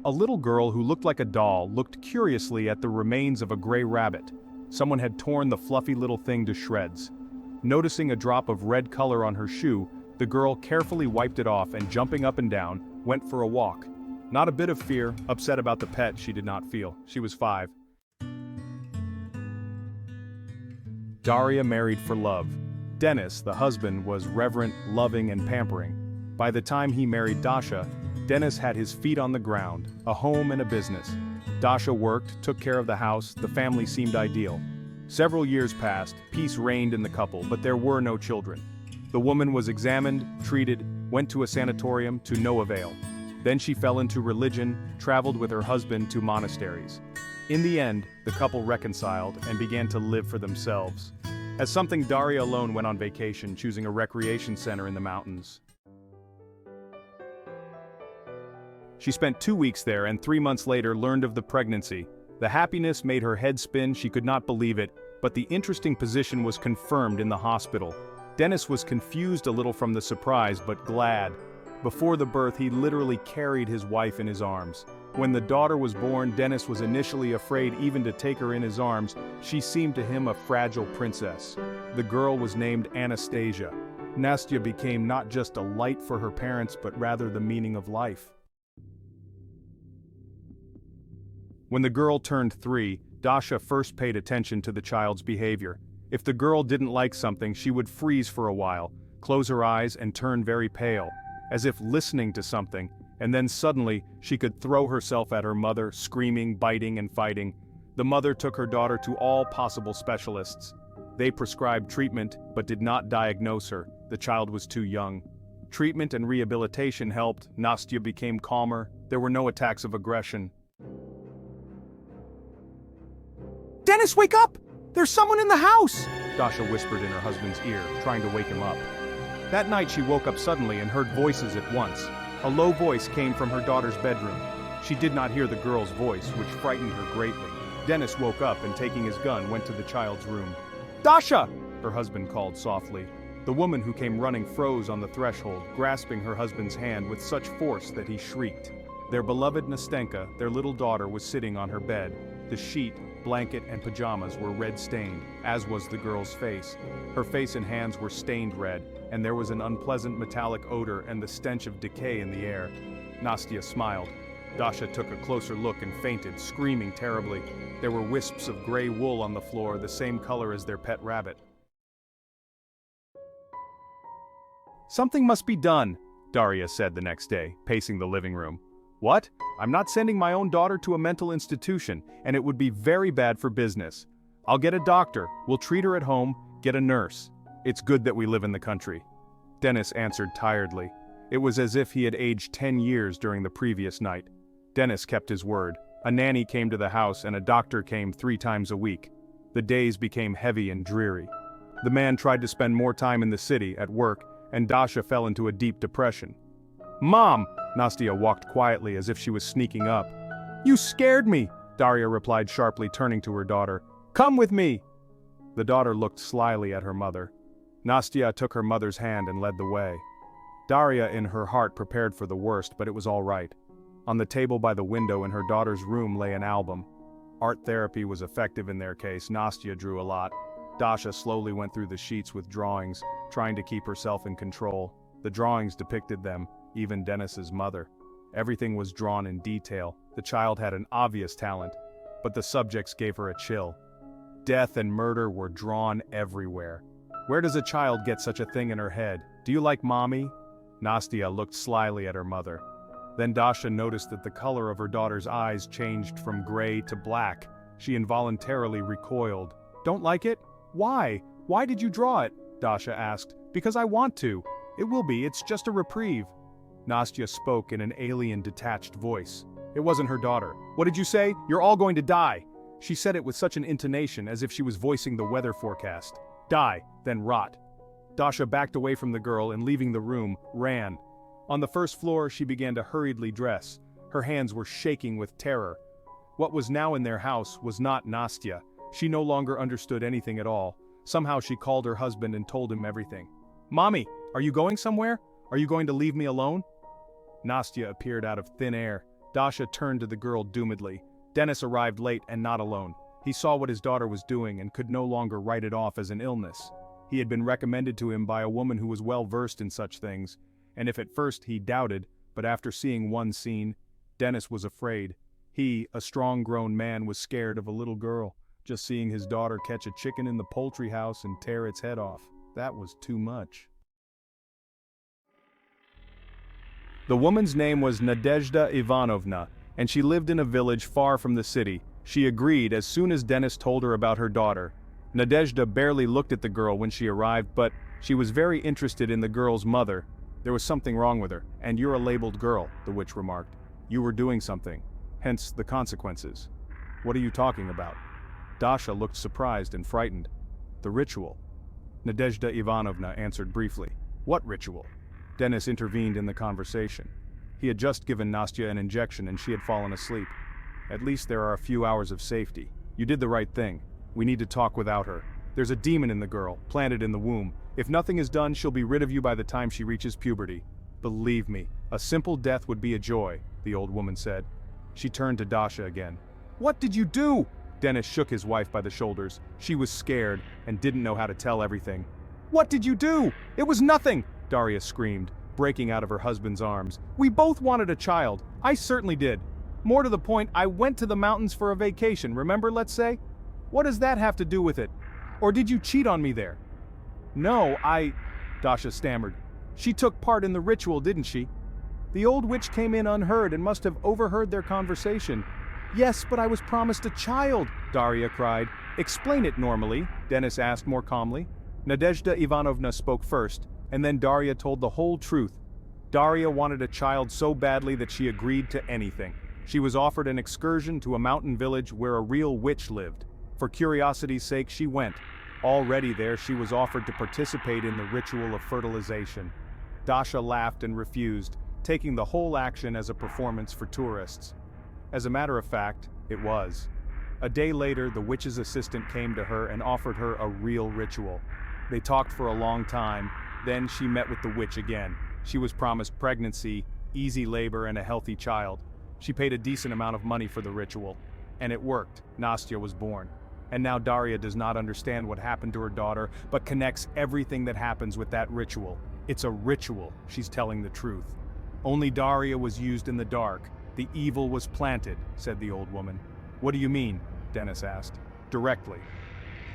A little girl who looked like a doll looked curiously at the remains of a gray rabbit. Someone had torn the fluffy little thing to shreds. Noticing a drop of red color on her shoe, the girl carefully wiped it off and, jumping up and down, went for a walk. Not a bit of fear, upset about the pet, she did not feel. She was 5. Daria married for love. Dennis, the husband, was reverent, loving, and pampering. By the time he married Dasha, Dennis had his feet on the ground, a home and a business. Dasha worked, took care of the house, the family seemed ideal. Several years passed, peace reigned in the couple, but there were no children. The woman was examined, treated, went to a sanatorium, to no avail. Then she fell into religion, traveled with her husband to monasteries. In the end, the couple reconciled and began to live for themselves. As something, Daria alone went on vacation, choosing a recreation center in the mountains. She spent 2 weeks there and 3 months later learned of the pregnancy. The happiness made her head spin, she could not believe it, but the interesting position was confirmed in the hospital. Dennis was confused a little from the surprise, but glad. Before the birth, he literally carried his wife in his arms. When the daughter was born, Dennis was initially afraid even to take her in his arms. She seemed to him a fragile princess. The girl was named Anastasia. Nastya became not just a light for her parents, but rather the meaning of life. When the girl turned 3, Dasha first paid attention to the child's behavior. If the girl didn't like something, she would freeze for a while, close her eyes and turn very pale, as if listening to something, and then suddenly she could throw herself at her mother, screaming, biting, and fighting. The mother took her daughter to all possible specialists. They prescribed treatment, but did not diagnose her. The child was too young. Treatment and rehabilitation helped. Nastya became calmer. There were no attacks of aggression. Dennis, wake up! There's someone in the house! Dasha whispered in her husband's ear, trying to wake him up. That night she woke up suddenly and heard voices at once. A low voice came from her daughter's bedroom. She did not hear the girl's voice, which frightened her greatly. Dennis woke up and, taking his gun, went to the child's room. Dasha! Her husband called softly. The woman who came running froze on the threshold, grasping her husband's hand with such force that he shrieked. Their beloved Nastya, their little daughter, was sitting on her bed. The sheet, blanket, and pajamas were red-stained, as was the girl's face. Her face and hands were stained red, and there was an unpleasant metallic odor and the stench of decay in the air. Nastya smiled. Dasha took a closer look and fainted, screaming terribly. There were wisps of gray wool on the floor, the same color as their pet rabbit. Something must be done, Daria said the next day, pacing the living room. What? I'm not sending my own daughter to a mental institution, and it would be very bad for business. I'll get a doctor, we'll treat her at home, get a nurse. It's good that we live in the country. Dennis answered tiredly. It was as if he had aged 10 years during the previous night. Dennis kept his word. A nanny came to the house and a doctor came 3 times a week. The days became heavy and dreary. The man tried to spend more time in the city, at work, and Dasha fell into a deep depression. Mom! Nastya walked quietly as if she was sneaking up. You scared me! Daria replied sharply, turning to her daughter. Come with me! The daughter looked slyly at her mother. Nastya took her mother's hand and led the way. Daria in her heart prepared for the worst, but it was all right. On the table by the window in her daughter's room lay an album. Art therapy was effective in their case. Nastya drew a lot. Dasha slowly went through the sheets with drawings, trying to keep herself in control. The drawings depicted them, even Dennis's mother. Everything was drawn in detail. The child had an obvious talent, but the subjects gave her a chill. Death and murder were drawn everywhere. Where does a child get such a thing in her head? Do you like mommy? Nastya looked slyly at her mother. Then Dasha noticed that the color of her daughter's eyes changed from gray to black. She involuntarily recoiled. Don't like it? Why? Why did you draw it? Dasha asked. Because I want to. It will be, it's just a reprieve. Nastya spoke in an alien, detached voice. It wasn't her daughter. What did you say? You're all going to die. She said it with such an intonation as if she was voicing the weather forecast. Die, then rot. Dasha backed away from the girl and, leaving the room, ran. On the first floor, she began to hurriedly dress. Her hands were shaking with terror. What was now in their house was not Nastya. She no longer understood anything at all. Somehow she called her husband and told him everything. Mommy, are you going somewhere? Are you going to leave me alone? Nastya appeared out of thin air. Dasha turned to the girl doomedly. Dennis arrived late and not alone. He saw what his daughter was doing and could no longer write it off as an illness. He had been recommended to him by a woman who was well versed in such things, and if at first he doubted, but after seeing one scene, Dennis was afraid. He, a strong grown man, was scared of a little girl. Just seeing his daughter catch a chicken in the poultry house and tear its head off. That was too much. The woman's name was Nadezhda Ivanovna, and she lived in a village far from the city. She agreed as soon as Dennis told her about her daughter. Nadezhda barely looked at the girl when she arrived, but she was very interested in the girl's mother. There was something wrong with her, and you're a labeled girl, the witch remarked. You were doing something, hence the consequences. What are you talking about? Dasha looked surprised and frightened. The ritual. Nadezhda Ivanovna answered briefly. What ritual? Dennis intervened in the conversation. He had just given Nastya an injection and she had fallen asleep. At least there are a few hours of safety. You did the right thing. We need to talk without her. There's a demon in the girl, planted in the womb. If nothing is done, she'll be rid of you by the time she reaches puberty. Believe me, a simple death would be a joy, the old woman said. She turned to Dasha again. What did you do? Dennis shook his wife by the shoulders. She was scared and didn't know how to tell everything. What did you do? It was nothing, Daria screamed, breaking out of her husband's arms. We both wanted a child. I certainly did. More to the point, I went to the mountains for a vacation, remember, let's say? What does that have to do with it? Or did you cheat on me there? No, Dasha stammered. She took part in the ritual, didn't she? The old witch came in unheard and must have overheard their conversation. Yes, but I was promised a child, Daria cried. Explain it normally, Dennis asked more calmly. Nadezhda Ivanovna spoke first, and then Daria told the whole truth. Daria wanted a child so badly that she agreed to anything. She was offered an excursion to a mountain village where a real witch lived. For curiosity's sake, she went. Already there, she was offered to participate in the ritual of fertilization. Dasha laughed and refused, taking the whole action as a performance for tourists. As a matter of fact, it was. A day later, the witch's assistant came to her and offered her a real ritual. They talked for a long time, then she met with the witch again. She was promised pregnancy, easy labor, and a healthy child. She paid a decent amount of money for the ritual. And it worked. Nastya was born. And now Daria does not understand what happened to her daughter, but connects everything that happens with that ritual. It's a ritual, she's telling the truth. Only Daria was used in the dark. The evil was planted, said the old woman. What do you mean? Dennis asked. Directly.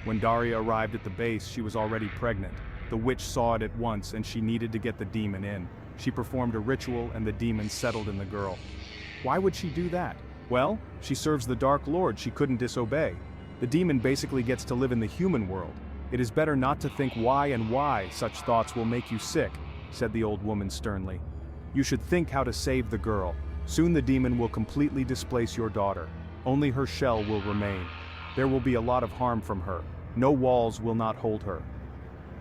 When Daria arrived at the base, she was already pregnant. The witch saw it at once and she needed to get the demon in. She performed a ritual and the demon settled in the girl. Why would she do that? Well, she serves the Dark Lord she couldn't disobey. The demon basically gets to live in the human world. It is better not to think why such thoughts will make you sick, said the old woman sternly. You should think how to save the girl. Soon the demon will completely displace your daughter. Only her shell will remain. There will be a lot of harm from her. No walls will not hold her.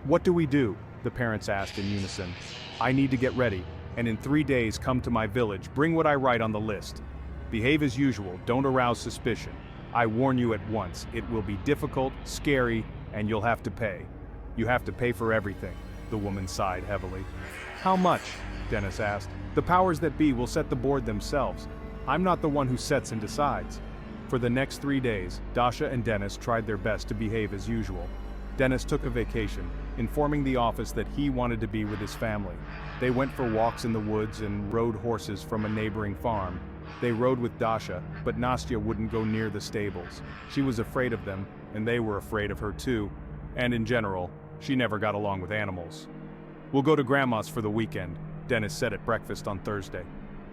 What do we do? The parents asked in unison. I need to get ready, and in 3 days come to my village, bring what I write on the list. Behave as usual, don't arouse suspicion. I warn you at once, it will be difficult, scary, and you'll have to pay. You have to pay for everything, the woman sighed heavily. How much? Dennis asked. The powers that be will set the board themselves. I'm not the one who sets and decides. For the next 3 days, Dasha and Dennis tried their best to behave as usual. Dennis took a vacation, informing the office that he wanted to be with his family. They went for walks in the woods and rode horses from a neighboring farm. They rode with Dasha, but Nastya wouldn't go near the stables. She was afraid of them, and they were afraid of her too. And in general, she never got along with animals. We'll go to Grandma's for the weekend, Dennis said at breakfast on Thursday.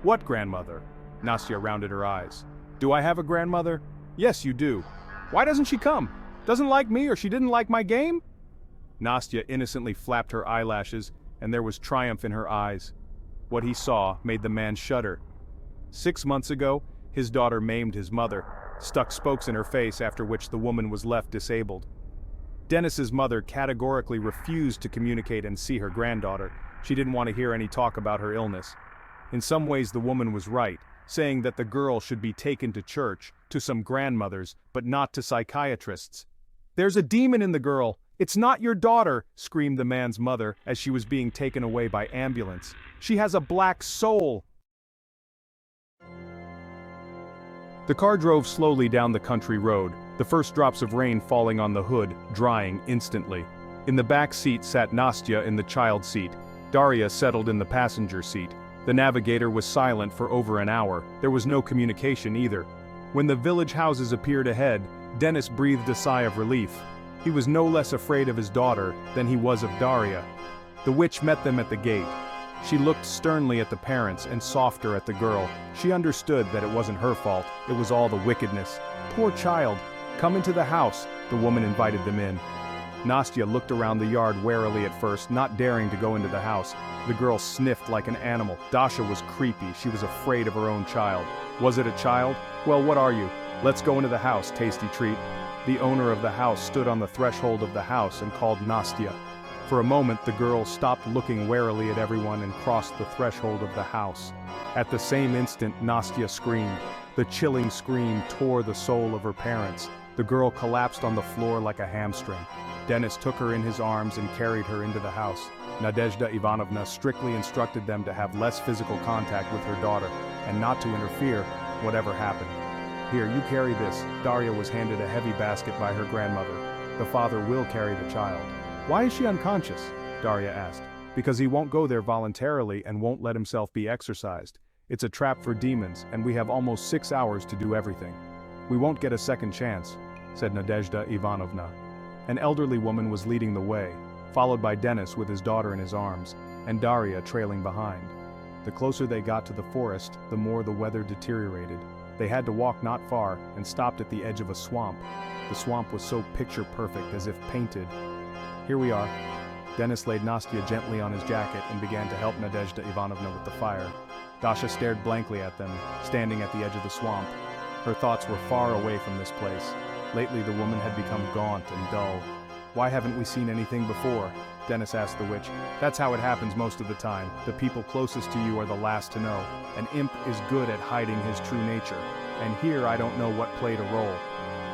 What grandmother? Nastya rounded her eyes. Do I have a grandmother? Yes, you do. Why doesn't she come? Doesn't like me or she didn't like my game? Nastya innocently flapped her eyelashes, and there was triumph in her eyes. What he saw made the man shudder. 6 months ago, his daughter maimed his mother, stuck spokes in her face, after which the woman was left disabled. Dennis's mother categorically refused to communicate and see her granddaughter. She didn't want to hear any talk about her illness. In some ways the woman was right, saying that the girl should be taken to church, to some grandmothers, but not to psychiatrists. There's a demon in the girl. It's not your daughter, screamed the man's mother as she was being taken away by ambulance. She has a black soul. The car drove slowly down the country road, the first drops of rain falling on the hood, drying instantly. In the back seat sat Nastya in the child seat. Daria settled in the passenger seat. The navigator was silent for over an hour. There was no communication either. When the village houses appeared ahead, Denis breathed a sigh of relief. He was no less afraid of his daughter than he was of Daria. The witch met them at the gate. She looked sternly at the parents and softer at the girl. She understood that it wasn't her fault, it was all the wickedness. Poor child, come into the house, the woman invited them in. Nastya looked around the yard warily at first, not daring to go into the house. The girl sniffed like an animal. Dasha was creepy, she was afraid of her own child. Was it a child? Well, what are you? Let's go into the house, tasty treat. The owner of the house stood on the threshold of the house and called Nastya. For a moment the girl stopped looking warily at everyone and crossed the threshold of the house. At the same instant Nastya screamed. The chilling scream tore the soul of her parents. The girl collapsed on the floor like a hamstring. Denis took her in his arms and carried her into the house. Nadezhda Ivanovna strictly instructed them to have less physical contact with her daughter, and not to interfere, whatever happened. Here, you carry this. Daria was handed a heavy basket by her grandmother. The father will carry the child. Why is she unconscious? Daria asked. Because he won't go there voluntarily and won't let himself be exorcised. It's a trap for demons, and we have almost 6 hours to do everything. We won't get a second chance, said Nadezhda Ivanovna. An elderly woman was leading the way, followed by Denis with his daughter in his arms, and Daria trailing behind. The closer they got to the forest, the more the weather deteriorated. They had to walk not far, and stopped at the edge of a swamp. The swamp was so picture-perfect as if painted. Here we are. Denis laid Nastya gently on his jacket and began to help Nadezhda Ivanovna with the fire. Dasha stared blankly at them, standing at the edge of the swamp. Her thoughts were far away from this place. Lately the woman had become gaunt and dull. Why haven't we seen anything before? Denis asked the witch. That's how it happens most of the time. The people closest to you are the last to know. An imp is good at hiding his true nature. And here I don't know what played a role.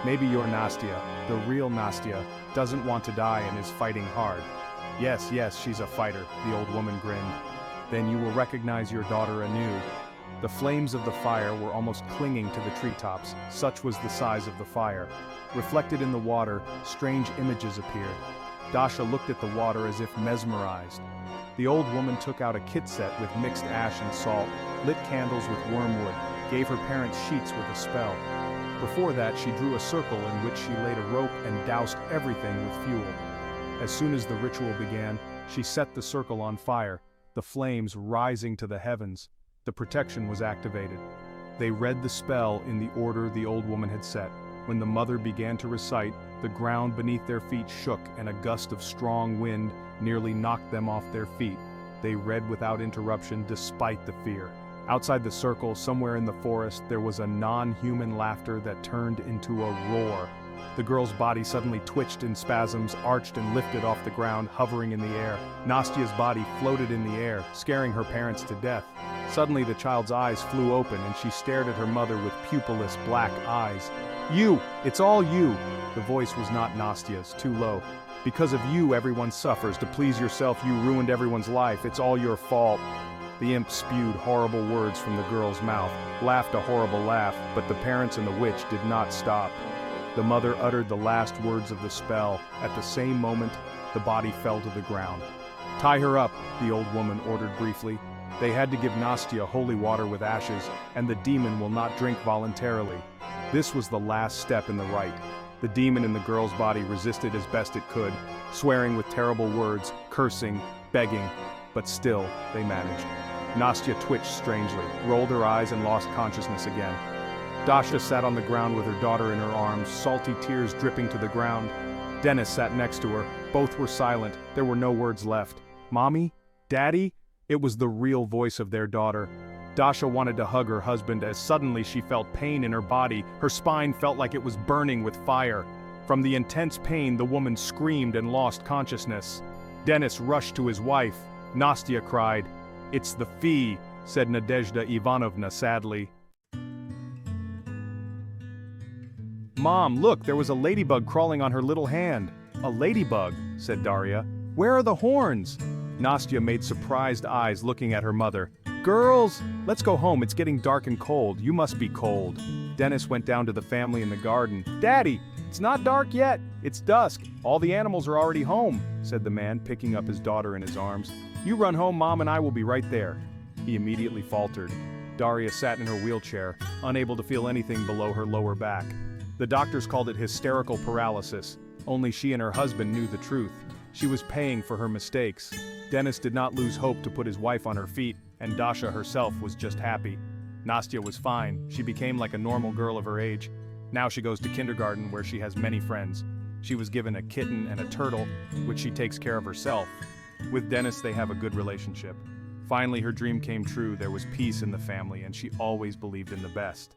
Maybe you're Nastya, the real Nastya, doesn't want to die and is fighting hard. Yes, she's a fighter, the old woman grinned. Then you will recognize your daughter anew. The flames of the fire were almost clinging to the treetops, such was the size of the fire. Reflected in the water, strange images appeared. Dasha looked at the water as if mesmerized. The old woman took out a kit set with mixed ash and salt, lit candles with wormwood, gave her parents sheets with a spell. Before that she drew a circle in which she laid a rope and doused everything with fuel. As soon as the ritual began, she set the circle on fire, the flames rising to the heavens. The protection was activated. They read the spell in the order the old woman had set. When the mother began to recite, the ground beneath their feet shook and a gust of strong wind nearly knocked them off their feet. They read without interruption despite the fear. Outside the circle, somewhere in the forest, there was a non-human laughter that turned into a roar. The girl's body suddenly twitched in spasms, arched and lifted off the ground, hovering in the air. Nastya's body floated in the air, scaring her parents to death. Suddenly the child's eyes flew open and she stared at her mother with pupilless black eyes. You! It's all you! The voice was not Nastya's, too low. Because of you everyone suffers. To please yourself you ruined everyone's life. It's all your fault. The imp spewed horrible words from the girl's mouth, laughed a horrible laugh, but the parents and the witch did not stop. The mother uttered the last words of the spell. At the same moment, the body fell to the ground. Tie her up, the old woman ordered briefly. They had to give Nastya holy water with ashes, and the demon will not drink voluntarily. This was the last step in the rite. The demon in the girl's body resisted as best it could, swearing with terrible words, cursing, begging, but still, they managed. Nastya twitched strangely, rolled her eyes and lost consciousness again. Dasha sat on the ground with her daughter in her arms, salty tears dripping to the ground. Denis sat next to her. Both were silent. There were no words left. Mommy? Daddy? It was the real voice of their daughter. Dasha wanted to hug her husband as suddenly she felt pain in her body. Her spine felt like it was burning with fire. From the intense pain, the woman screamed and lost consciousness. Denis rushed to his wife. Nastya cried. "It's the fee," said Nadezhda Ivanovna sadly. Mom, look, there was a ladybug crawling on her little hand. A ladybug, said Daria. Where are the horns? Nastya made surprised eyes looking at her mother. Girls, let's go home, it's getting dark and cold, you must be cold. Dennis went down to the family in the garden. Daddy, it's not dark yet, it's dusk, all the animals are already home, said the man, picking up his daughter in his arms. You run home, Mom and I will be right there. He immediately faltered. Daria sat in her wheelchair, unable to feel anything below her lower back. The doctors called it hysterical paralysis. Only she and her husband knew the truth. She was paying for her mistakes. Dennis did not lose hope to put his wife on her feet, and Dasha herself was just happy. Nastya was fine. She became like a normal girl of her age. Now she goes to kindergarten where she has many friends. She was given a kitten and a turtle, which she takes care of herself. With Dennis, they have a good relationship. Finally, her dream came true. There was peace in the family, and she always believed in the best.